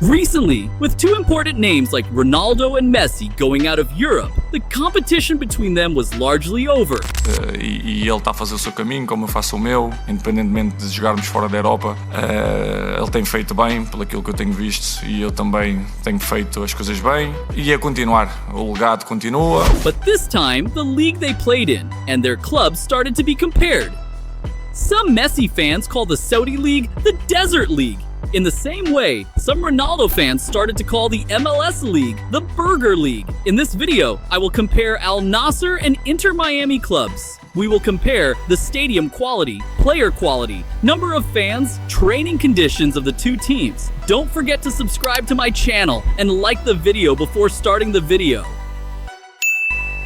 Recently, with two important names like Ronaldo and Messi going out of Europe, the competition between them was largely over. E ele está a fazer o seu caminho, como eu faço o meu, independentemente de jogarmos fora da Europa. Ele tem feito bem, pelo aquilo que eu tenho visto, e eu também tenho feito as coisas bem. E é continuar, o legado continua. But this time, the league they played in, and their clubs started to be compared. Some Messi fans call the Saudi League the Desert League. In the same way, some Ronaldo fans started to call the MLS League the Burger League. In this video, I will compare Al Nassr and Inter Miami clubs. We will compare the stadium quality, player quality, number of fans, training conditions of the two teams. Don't forget to subscribe to my channel and like the video before starting the video.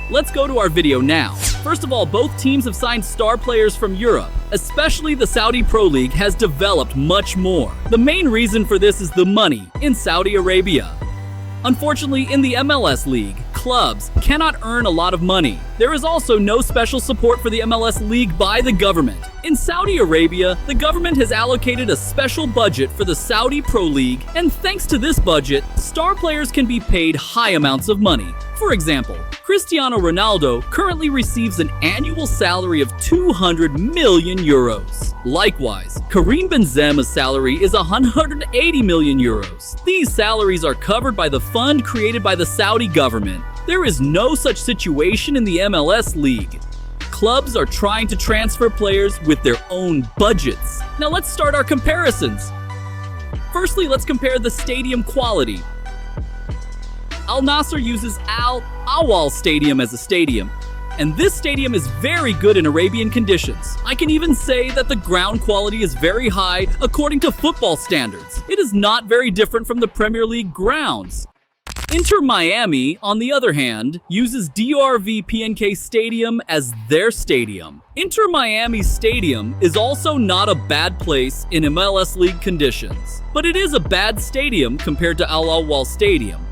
Let's go to our video now. First of all, both teams have signed star players from Europe. Especially the Saudi Pro League has developed much more. The main reason for this is the money in Saudi Arabia. Unfortunately, in the MLS League, clubs cannot earn a lot of money. There is also no special support for the MLS League by the government. In Saudi Arabia, the government has allocated a special budget for the Saudi Pro League, and thanks to this budget, star players can be paid high amounts of money. For example, Cristiano Ronaldo currently receives an annual salary of 200 million euros. Likewise, Karim Benzema's salary is 180 million euros. These salaries are covered by the fund created by the Saudi government. There is no such situation in the MLS League. Clubs are trying to transfer players with their own budgets. Now let's start our comparisons. Firstly, let's compare the stadium quality. Al Nassr uses Al Awal Stadium as a stadium, and this stadium is very good in Arabian conditions. I can even say that the ground quality is very high according to football standards. It is not very different from the Premier League grounds. Inter Miami, on the other hand, uses DRV PNK Stadium as their stadium. Inter Miami Stadium is also not a bad place in MLS League conditions, but it is a bad stadium compared to Al Awal Stadium.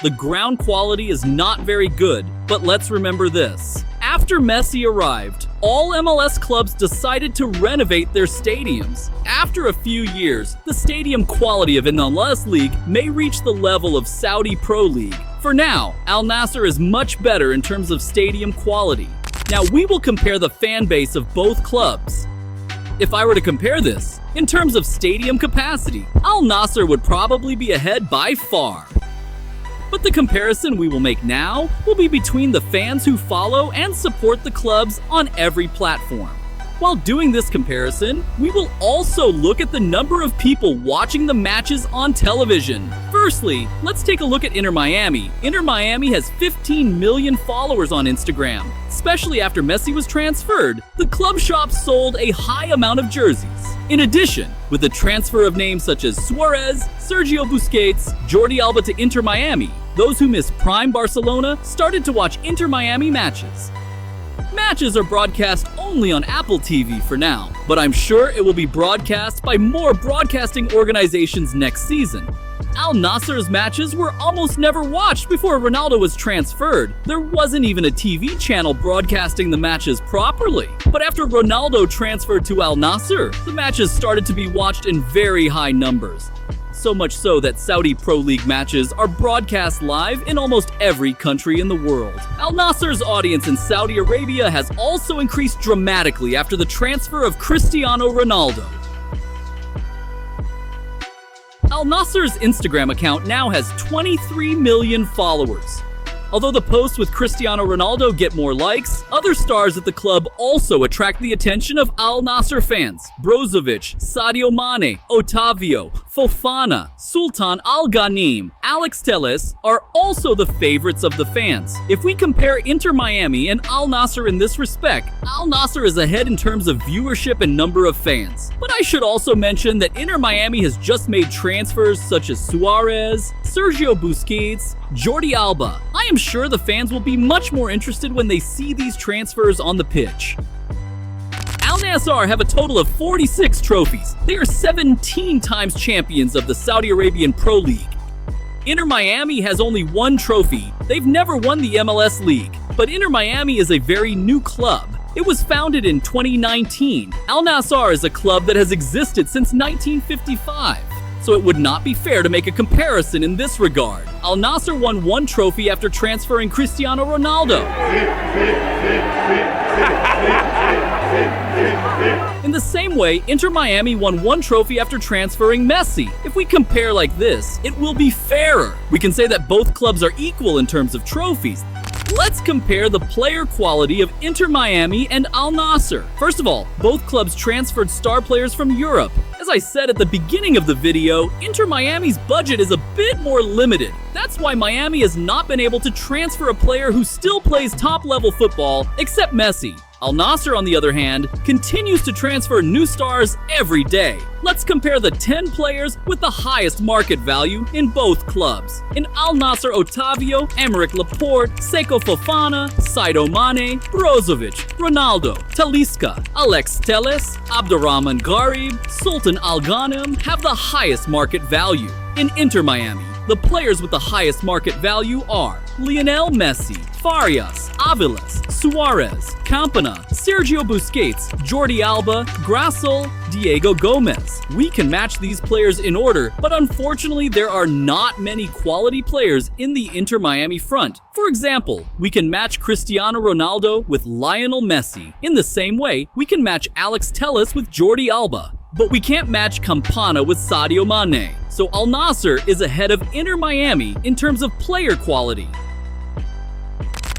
The ground quality is not very good, but let's remember this. After Messi arrived, all MLS clubs decided to renovate their stadiums. After a few years, the stadium quality of MLS League may reach the level of Saudi Pro League. For now, Al Nassr is much better in terms of stadium quality. Now we will compare the fan base of both clubs. If I were to compare this, in terms of stadium capacity, Al Nassr would probably be ahead by far. But the comparison we will make now will be between the fans who follow and support the clubs on every platform. While doing this comparison, we will also look at the number of people watching the matches on television. Firstly, let's take a look at Inter Miami. Inter Miami has 15 million followers on Instagram. Especially after Messi was transferred, the club shop sold a high amount of jerseys. In addition, with the transfer of names such as Suarez, Sergio Busquets, Jordi Alba to Inter Miami, those who missed prime Barcelona started to watch Inter Miami matches. Matches are broadcast only on Apple TV for now, but I'm sure it will be broadcast by more broadcasting organizations next season. Al Nassr's matches were almost never watched before Ronaldo was transferred. There wasn't even a TV channel broadcasting the matches properly. But after Ronaldo transferred to Al Nassr, the matches started to be watched in very high numbers. So much so that Saudi Pro League matches are broadcast live in almost every country in the world. Al Nassr's audience in Saudi Arabia has also increased dramatically after the transfer of Cristiano Ronaldo. Al Nassr's Instagram account now has 23 million followers. Although the posts with Cristiano Ronaldo get more likes, other stars at the club also attract the attention of Al Nassr fans. Brozovic, Sadio Mane, Otavio, Fofana, Sultan Al Ghanim, Alex Telles are also the favorites of the fans. If we compare Inter Miami and Al Nassr in this respect, Al Nassr is ahead in terms of viewership and number of fans. But I should also mention that Inter Miami has just made transfers such as Suarez, Sergio Busquets, Jordi Alba. I am sure the fans will be much more interested when they see these transfers on the pitch. Al Nassr have a total of 46 trophies. They are 17 times champions of the Saudi Arabian Pro League. Inter Miami has only one trophy. They've never won the MLS League, but Inter Miami is a very new club. It was founded in 2019. Al Nassr is a club that has existed since 1955. so it would not be fair to make a comparison in this regard. Al Nassr won 1 trophy after transferring Cristiano Ronaldo. In the same way, Inter Miami won 1 trophy after transferring Messi. If we compare like this, it will be fairer. We can say that both clubs are equal in terms of trophies. Let's compare the player quality of Inter Miami and Al Nassr. First of all, both clubs transferred star players from Europe. As I said at the beginning of the video, Inter Miami's budget is a bit more limited. That's why Miami has not been able to transfer a player who still plays top-level football, except Messi. Al Nassr, on the other hand, continues to transfer new stars every day. Let's compare the 10 players with the highest market value in both clubs. In Al Nassr, Otavio, Aymeric Laporte, Seko Fofana, Sadio Mane, Brozovic, Ronaldo, Talisca, Alex Telles, Abdurrahman Gharib, Sultan Al Ghanem have the highest market value. In Inter Miami, the players with the highest market value are Lionel Messi, Farias, Aviles, Suarez, Campana, Sergio Busquets, Jordi Alba, Grassel, Diego Gomez. We can match these players in order, but unfortunately there are not many quality players in the Inter Miami front. For example, we can match Cristiano Ronaldo with Lionel Messi. In the same way, we can match Alex Telles with Jordi Alba. But we can't match Campana with Sadio Mane. So Al Nassr is ahead of Inter Miami in terms of player quality.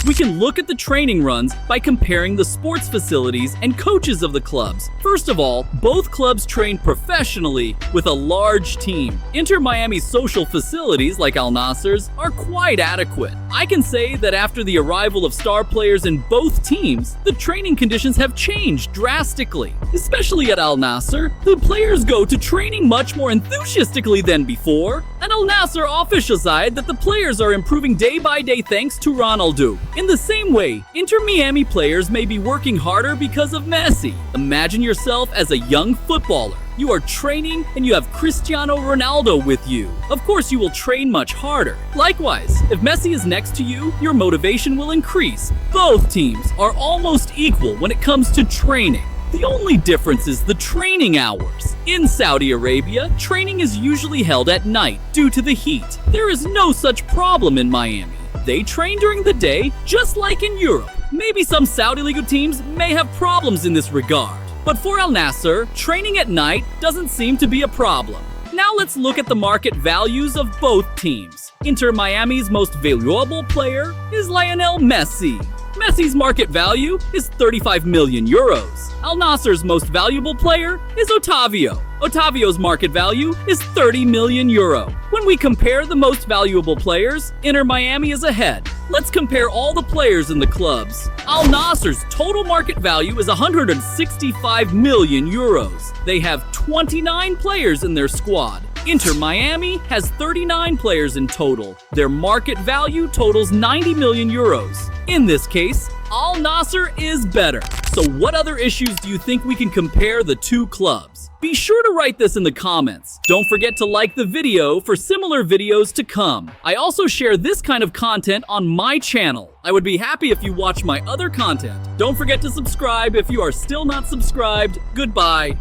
We can look at the training runs by comparing the sports facilities and coaches of the clubs. First of all, both clubs train professionally with a large team. Inter Miami's social facilities, like Al Nassr's, are quite adequate. I can say that after the arrival of star players in both teams, the training conditions have changed drastically. Especially at Al Nassr, the players go to training much more enthusiastically than before. And Al Nassr officials side that the players are improving day by day thanks to Ronaldo. In the same way, Inter Miami players may be working harder because of Messi. Imagine yourself as a young footballer. You are training and you have Cristiano Ronaldo with you. Of course, you will train much harder. Likewise, if Messi is next to you, your motivation will increase. Both teams are almost equal when it comes to training. The only difference is the training hours. In Saudi Arabia, training is usually held at night due to the heat. There is no such problem in Miami. They train during the day, just like in Europe. Maybe some Saudi League teams may have problems in this regard. But for Al Nassr, training at night doesn't seem to be a problem. Now let's look at the market values of both teams. Inter Miami's most valuable player is Lionel Messi. Messi's market value is 35 million euros. Al Nassr's most valuable player is Otavio. Otavio's market value is 30 million euro. When we compare the most valuable players, Inter Miami is ahead. Let's compare all the players in the clubs. Al Nassr's total market value is 165 million euros. They have 29 players in their squad. Inter Miami has 39 players in total. Their market value totals 90 million euros. In this case, Al Nassr is better. So what other issues do you think we can compare the two clubs? Be sure to write this in the comments. Don't forget to like the video for similar videos to come. I also share this kind of content on my channel. I would be happy if you watch my other content. Don't forget to subscribe if you are still not subscribed. Goodbye.